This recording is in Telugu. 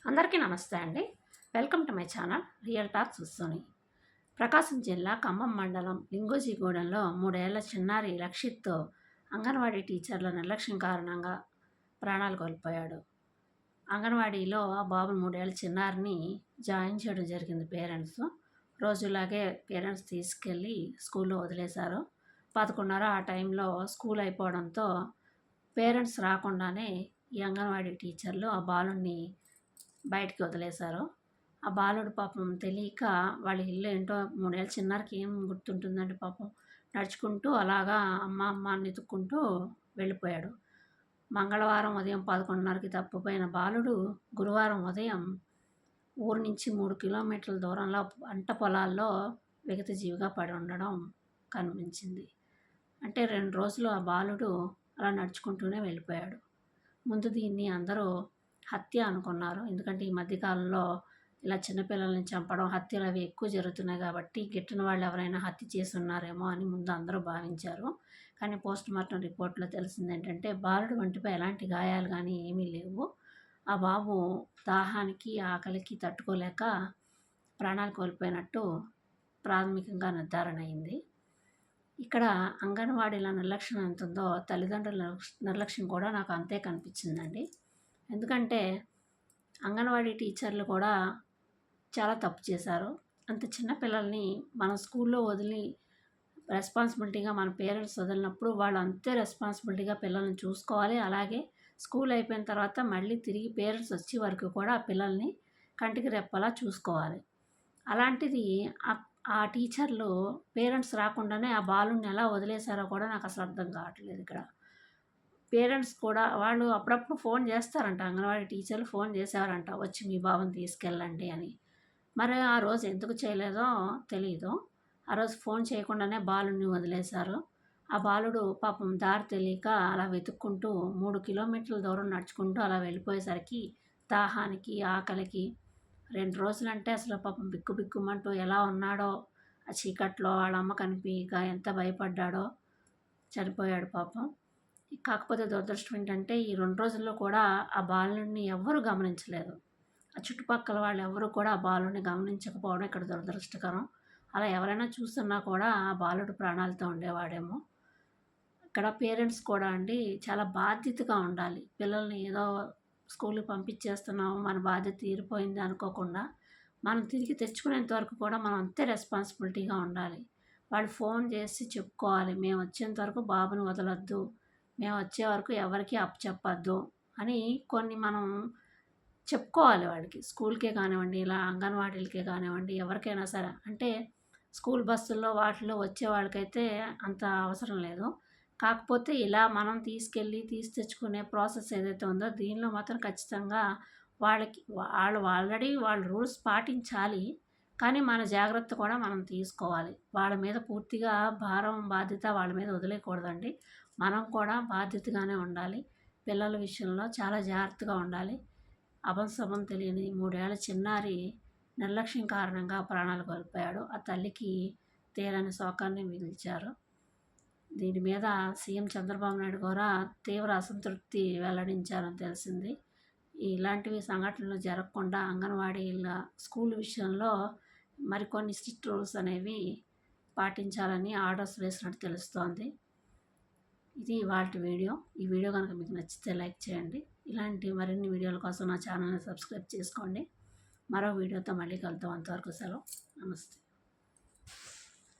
అందరికీ నమస్తే అండి. Welcome to my channel real talks with. Prakasam జిల్లా ఖమ్మం మండలం లింగోజిగూడెంలో 3 ఏళ్ల చిన్నారి లక్షిత్ అంగన్వాడీ టీచర్ల నిర్లక్ష్యం కారణంగా ప్రాణాలు కోల్పోయాడు. అంగన్వాడీలో ఆ బాబు 3 ఏళ్ల చిన్నారిని జాయిన్ చేయడం జరిగింది పేరెంట్స్. రోజులాగే పేరెంట్స్ తీసుకెళ్ళి స్కూల్లో వదిలేశారు. 11:30 ఆ టైంలో స్కూల్ అయిపోవడంతో పేరెంట్స్ రాకుండానే ఈ అంగన్వాడీ టీచర్లు ఆ బాలుడిని బయటికి వదిలేశారు. ఆ బాలుడు పాపం తెలియక వాళ్ళ ఇల్లు ఏంటో 3 ఏళ్ల చిన్నారికి ఏం గుర్తుంటుందండి పాపం. నడుచుకుంటూ అలాగా అమ్మ అమ్మ అని వెతుక్కుంటూ వెళ్ళిపోయాడు. మంగళవారం ఉదయం 11:30కి తప్పిపోయిన బాలుడు గురువారం ఉదయం ఊరు నుంచి 3 కిలోమీటర్ల దూరంలో పంట పొలాల్లో విగతజీవిగా పడి ఉండడం కనిపించింది. అంటే 2 రోజులు ఆ బాలుడు అలా నడుచుకుంటూనే వెళ్ళిపోయాడు. ముందు దీన్ని అందరూ హత్య అనుకున్నారు. ఎందుకంటే ఈ మధ్యకాలంలో ఇలా చిన్నపిల్లల్ని చంపడం, హత్యలు అవి ఎక్కువ జరుగుతున్నాయి కాబట్టి గిట్టన వాళ్ళు ఎవరైనా హత్య చేసి ఉన్నారేమో అని ముందు అందరూ భావించారు. కానీ పోస్ట్‌మార్టం రిపోర్ట్‌లో తెలిసింది ఏంటంటే బాలుడి ఒంటిపై ఎలాంటి గాయాలు కానీ ఏమీ లేవు. ఆ బాబు దాహానికి, ఆకలికి తట్టుకోలేక ప్రాణాలు కోల్పోయినట్టు ప్రాథమికంగా నిర్ధారణ అయింది. ఇక్కడ అంగన్వాడీల నిర్లక్ష్యం ఎంత ఉందో తల్లిదండ్రుల నిర్లక్ష్యం కూడా నాకు అంతే కనిపించిందండి. ఎందుకంటే అంగన్వాడీ టీచర్లు కూడా చాలా తప్పు చేశారు. అంత చిన్న పిల్లల్ని మనం స్కూల్లో వదిలి రెస్పాన్సిబిలిటీగా మన పేరెంట్స్ వదిలినప్పుడు వాళ్ళు అంతే రెస్పాన్సిబిలిటీగా పిల్లల్ని చూసుకోవాలి. అలాగే స్కూల్ అయిపోయిన తర్వాత మళ్ళీ తిరిగి పేరెంట్స్ వచ్చే వరకు కూడా ఆ పిల్లల్ని కంటికి రెప్పలా చూసుకోవాలి. అలాంటిది ఆ టీచర్లు పేరెంట్స్ రాకుండానే ఆ బాలుడిని ఎలా వదిలేశారో కూడా నాకు అసలు అర్థం కావట్లేదు ఇక్కడ. పేరెంట్స్ కూడా వాళ్ళు అప్పుడప్పుడు ఫోన్ చేస్తారంట, అంగన్వాడీ టీచర్లు ఫోన్ చేసేవారంట, వచ్చి మీ బాబుని తీసుకెళ్ళండి అని. మరి ఆ రోజు ఎందుకు చేయలేదో తెలీదు. ఆ రోజు ఫోన్ చేయకుండానే బాలుడిని వదిలేశారు. ఆ బాలుడు పాపం దారి తెలియక అలా వెతుక్కుంటూ 3 కిలోమీటర్ల దూరం నడుచుకుంటూ అలా వెళ్ళిపోయేసరికి దాహానికి, ఆకలికి 2 రోజులంటే అసలు పాపం బిక్కు బిక్కుమంటూ ఎలా ఉన్నాడో, ఆ చీకట్లో వాళ్ళ అమ్మ కనిపించక ఎంత భయపడ్డాడో, చనిపోయాడు పాపం. కాకపోతే దురదృష్టం ఏంటంటే ఈ 2 రోజుల్లో కూడా ఆ బాలుడిని ఎవ్వరూ గమనించలేదు. ఆ చుట్టుపక్కల వాళ్ళు ఎవరు కూడా ఆ బాలుడిని గమనించకపోవడం ఇక్కడ దురదృష్టకరం. అలా ఎవరైనా చూస్తున్నా కూడా ఆ బాలుడు ప్రాణాలతో ఉండేవాడేమో. ఇక్కడ పేరెంట్స్ కూడా అండి చాలా బాధ్యతగా ఉండాలి. పిల్లల్ని ఏదో స్కూల్‌కి పంపించేస్తున్నాము, మన బాధ్యత తీరిపోయింది అనుకోకుండా మనం తిరిగి తెచ్చుకునేంత వరకు కూడా మనం అంతే రెస్పాన్సిబిలిటీగా ఉండాలి. వాళ్ళు ఫోన్ చేసి చెప్పుకోవాలి, మేము వచ్చేంత వరకు బాబుని వదలొద్దు, మేము వచ్చే వరకు ఎవరికీ అప్పచెప్పొద్దు అని కొన్ని మనం చెప్పుకోవాలి వాళ్ళకి. స్కూల్‌కే కానివ్వండి, ఇలా అంగన్వాడీలకే కానివ్వండి, ఎవరికైనా సరే. అంటే స్కూల్ బస్సుల్లో వాటిలో వచ్చే వాళ్ళకైతే అంత అవసరం లేదు. కాకపోతే ఇలా మనం తీసుకెళ్ళి తెచ్చుకునే ప్రాసెస్ ఏదైతే ఉందో దీనిలో మాత్రం ఖచ్చితంగా వాళ్ళు ఆల్రెడీ వాళ్ళు రూల్స్ పాటించాలి. కానీ మన జాగ్రత్త కూడా మనం తీసుకోవాలి. వాళ్ళ మీద పూర్తిగా భారం, బాధ్యత వాళ్ళ మీద వదిలేయకూడదండి. మనం కూడా బాధ్యతగానే ఉండాలి. పిల్లల విషయంలో చాలా జాగ్రత్తగా ఉండాలి. అభంశుభం తెలియని 3 ఏళ్ల చిన్నారి నిర్లక్ష్యం కారణంగా ప్రాణాలు కోల్పోయాడు. ఆ తల్లికి తీరని శోకాన్ని మిగిల్చారు. దీని మీద సీఎం చంద్రబాబు నాయుడు కూడా తీవ్ర అసంతృప్తి వెల్లడించారని తెలిసింది. ఇలాంటివి సంఘటనలు జరగకుండా అంగన్వాడీల స్కూల్ విషయంలో మరికొన్ని స్ట్రిక్ట్ రూల్స్ అనేవి పాటించాలని ఆర్డర్స్ వేసినట్టు తెలుస్తోంది. ఇది ఇవాల్టి వీడియో. ఈ వీడియో కనుక మీకు నచ్చితే లైక్ చేయండి. ఇలాంటి మరిన్ని వీడియోల కోసం నా ఛానల్ని సబ్స్క్రైబ్ చేసుకోండి. మరో వీడియోతో మళ్ళీ కలుద్దాం. అంతవరకు సెలవు. నమస్తే.